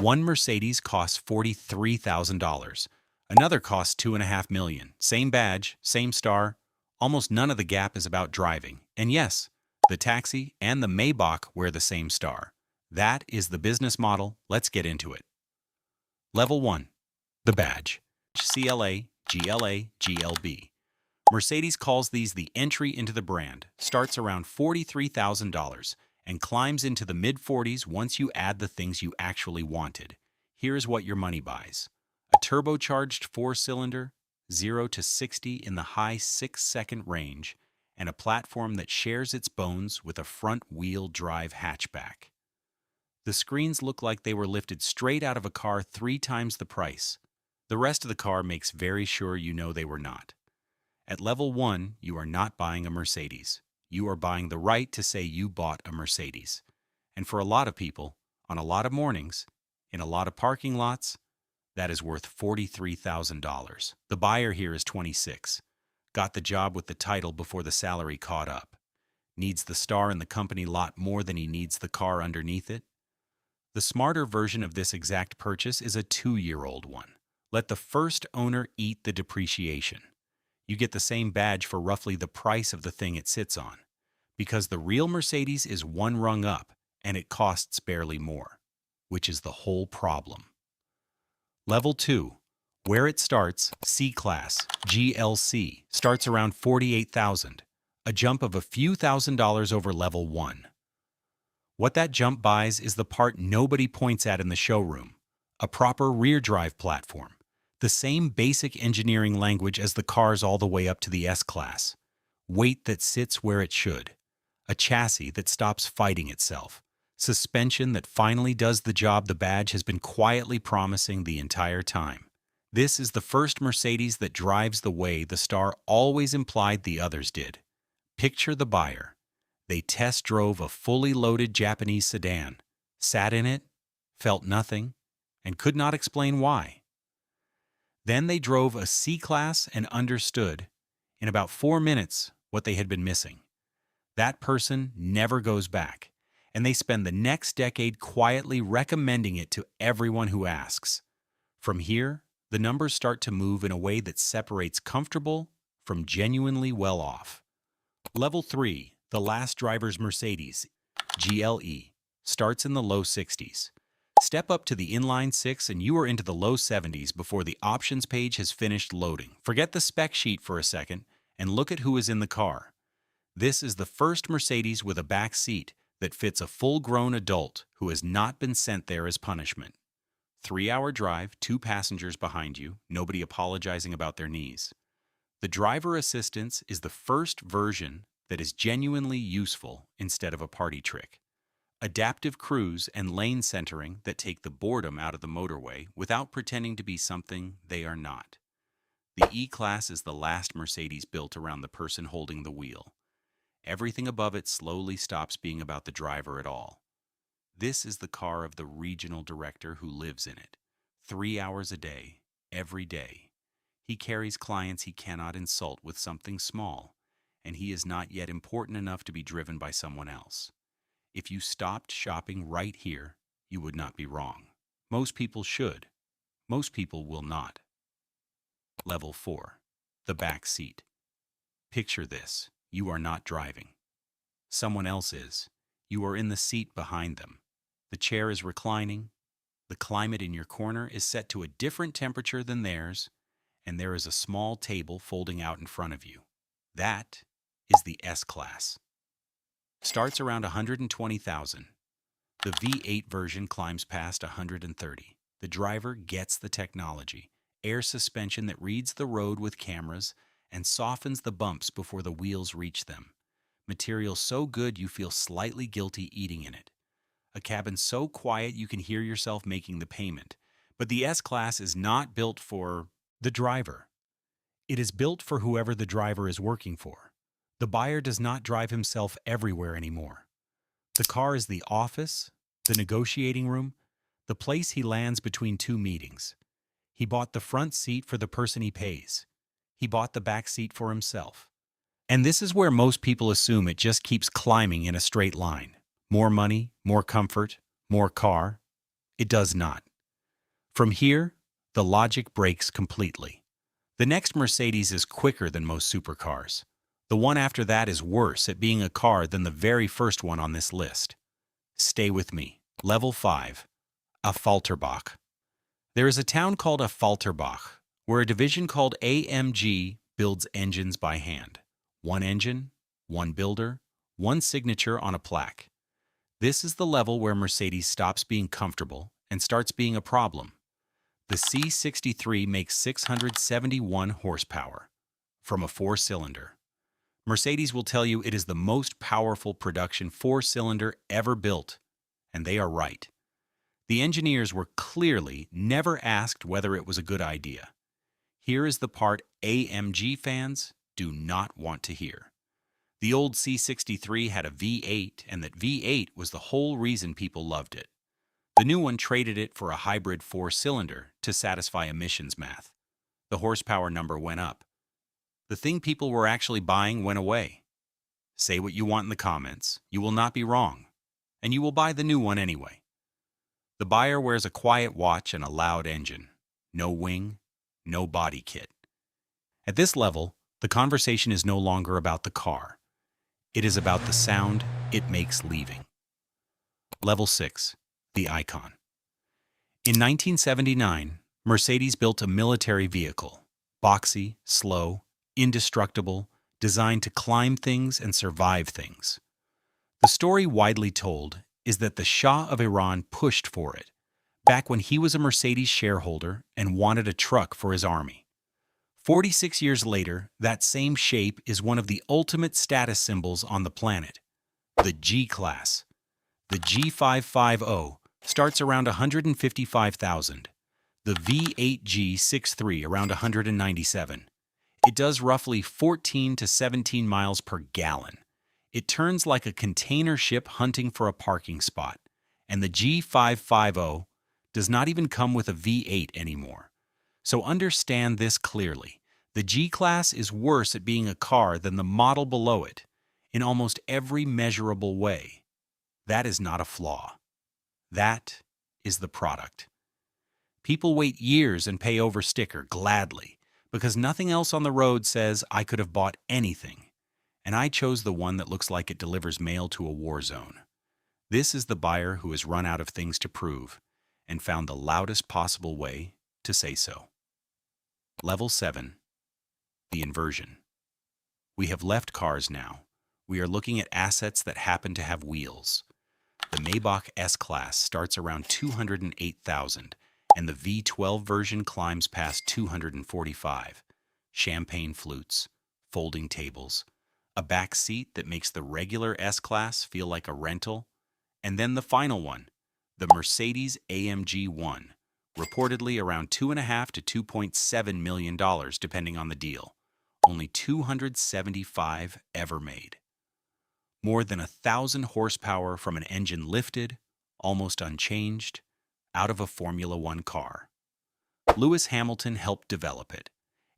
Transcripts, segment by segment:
One Mercedes costs $43,000. Another costs $2.5 million. Same badge, same star. Almost none of the gap is about driving. And yes, the taxi and the Maybach wear the same star. That is the business model. Let's get into it. Level 1. The badge. CLA, GLA, GLB. Mercedes calls these the entry into the brand, starts around $43,000, and climbs into the mid-40s once you add the things you actually wanted. Here's what your money buys. A turbocharged 4-cylinder, 0 to 60 in the high 6-second range, and a platform that shares its bones with a front-wheel drive hatchback. The screens look like they were lifted straight out of a car 3 times the price. The rest of the car makes very sure you know they were not. At level 1, you are not buying a Mercedes. You are buying the right to say you bought a Mercedes. And for a lot of people, on a lot of mornings, in a lot of parking lots, that is worth $43,000. The buyer here is 26. Got the job with the title before the salary caught up. Needs the star in the company lot more than he needs the car underneath it. The smarter version of this exact purchase is a 2-year-old one. Let the first owner eat the depreciation. You get the same badge for roughly the price of the thing it sits on, because the real Mercedes is one rung up and it costs barely more, which is the whole problem. Level 2. Where it starts, C-Class, GLC, starts around $48,000, a jump of a few $1,000s over level 1. What that jump buys is the part nobody points at in the showroom, a proper rear drive platform. The same basic engineering language as the cars all the way up to the S-Class. Weight that sits where it should. A chassis that stops fighting itself. Suspension that finally does the job the badge has been quietly promising the entire time. This is the first Mercedes that drives the way the star always implied the others did. Picture the buyer. They test drove a fully loaded Japanese sedan, sat in it, felt nothing, and could not explain why. Then they drove a C-Class and understood, in about 4 minutes, what they had been missing. That person never goes back, and they spend the next decade quietly recommending it to everyone who asks. From here, the numbers start to move in a way that separates comfortable from genuinely well off. Level 3, the last driver's Mercedes, GLE, starts in the low 60s. Step up to the inline 6 and you are into the low 70s before the options page has finished loading. Forget the spec sheet for a second and look at who is in the car. This is the first Mercedes with a back seat that fits a full-grown adult who has not been sent there as punishment. 3-hour drive, 2 passengers behind you, nobody apologizing about their knees. The driver assistance is the first version that is genuinely useful instead of a party trick. Adaptive cruise and lane centering that take the boredom out of the motorway without pretending to be something they are not. The E-Class is the last Mercedes built around the person holding the wheel. Everything above it slowly stops being about the driver at all. This is the car of the regional director who lives in it. 3 hours a day, every day. He carries clients he cannot insult with something small, and he is not yet important enough to be driven by someone else. If you stopped shopping right here, you would not be wrong. Most people should. Most people will not. Level 4. The back seat. Picture this. You are not driving. Someone else is. You are in the seat behind them. The chair is reclining. The climate in your corner is set to a different temperature than theirs, and there is a small table folding out in front of you. That is the S-Class. Starts around $120,000. The V8 version climbs past $130,000. The driver gets the technology, air suspension that reads the road with cameras and softens the bumps before the wheels reach them. Material so good you feel slightly guilty eating in it. A cabin so quiet you can hear yourself making the payment. But the S-Class is not built for the driver. It is built for whoever the driver is working for. The buyer does not drive himself everywhere anymore. The car is the office, the negotiating room, the place he lands between 2 meetings. He bought the front seat for the person he pays. He bought the back seat for himself. And this is where most people assume it just keeps climbing in a straight line. More money, more comfort, more car. It does not. From here, the logic breaks completely. The next Mercedes is quicker than most supercars. The one after that is worse at being a car than the very first one on this list. Stay with me. Level 5. Affalterbach. There is a town called Affalterbach, where a division called AMG builds engines by hand. One engine, one builder, one signature on a plaque. This is the level where Mercedes stops being comfortable and starts being a problem. The C63 makes 671 horsepower from a four-cylinder. Mercedes will tell you it is the most powerful production four-cylinder ever built, and they are right. The engineers were clearly never asked whether it was a good idea. Here is the part AMG fans do not want to hear. The old C63 had a V8, and that V8 was the whole reason people loved it. The new one traded it for a hybrid four-cylinder to satisfy emissions math. The horsepower number went up. The thing people were actually buying went away. Say what you want in the comments. You will not be wrong. And you will buy the new one anyway. The buyer wears a quiet watch and a loud engine. No wing, no body kit. At this level, the conversation is no longer about the car. It is about the sound it makes leaving. Level 6. The Icon. In 1979, Mercedes built a military vehicle. Boxy, slow, indestructible, designed to climb things and survive things. The story widely told is that the Shah of Iran pushed for it, back when he was a Mercedes shareholder and wanted a truck for his army. 46 years later, that same shape is one of the ultimate status symbols on the planet, the G-Class. The G550 starts around 155,000, the V8 G63 around 197. It does roughly 14 to 17 miles per gallon. It turns like a container ship hunting for a parking spot, and the G550 does not even come with a V8 anymore. So understand this clearly. The G-Class is worse at being a car than the model below it, in almost every measurable way. That is not a flaw. That is the product. People wait years and pay over sticker gladly because nothing else on the road says I could have bought anything, and I chose the one that looks like it delivers mail to a war zone. This is the buyer who has run out of things to prove and found the loudest possible way to say so. Level 7. The Inversion. We have left cars now. We are looking at assets that happen to have wheels. The Maybach S-Class starts around 208,000, and the V12 version climbs past 245. Champagne flutes, folding tables, a back seat that makes the regular S-Class feel like a rental, and then the final one, the Mercedes AMG 1, reportedly around $2.5 to $2.7 million depending on the deal. Only 275 ever made. More than 1,000 horsepower from an engine lifted, almost unchanged, out of a Formula One car. Lewis Hamilton helped develop it,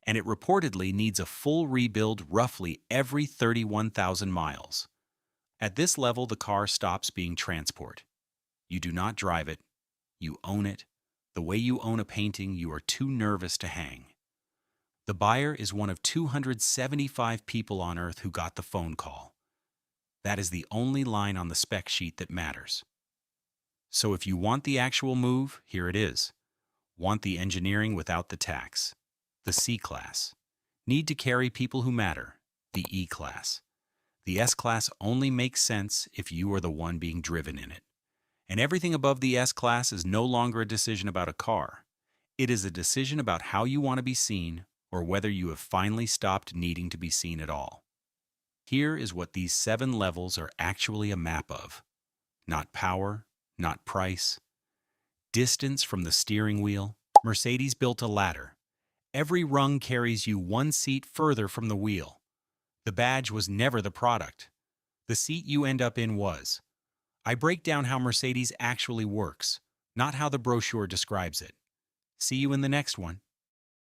and it reportedly needs a full rebuild roughly every 31,000 miles. At this level, the car stops being transport. You do not drive it, you own it. The way you own a painting you are too nervous to hang. The buyer is one of 275 people on Earth who got the phone call. That is the only line on the spec sheet that matters. So if you want the actual move, here it is. Want the engineering without the tax. The C-Class. Need to carry people who matter. The E-Class. The S-Class only makes sense if you are the one being driven in it. And everything above the S-Class is no longer a decision about a car. It is a decision about how you want to be seen or whether you have finally stopped needing to be seen at all. Here is what these 7 levels are actually a map of. Not power, not price. Distance from the steering wheel. Mercedes built a ladder. Every rung carries you 1 seat further from the wheel. The badge was never the product. The seat you end up in was. I break down how Mercedes actually works, not how the brochure describes it. See you in the next one.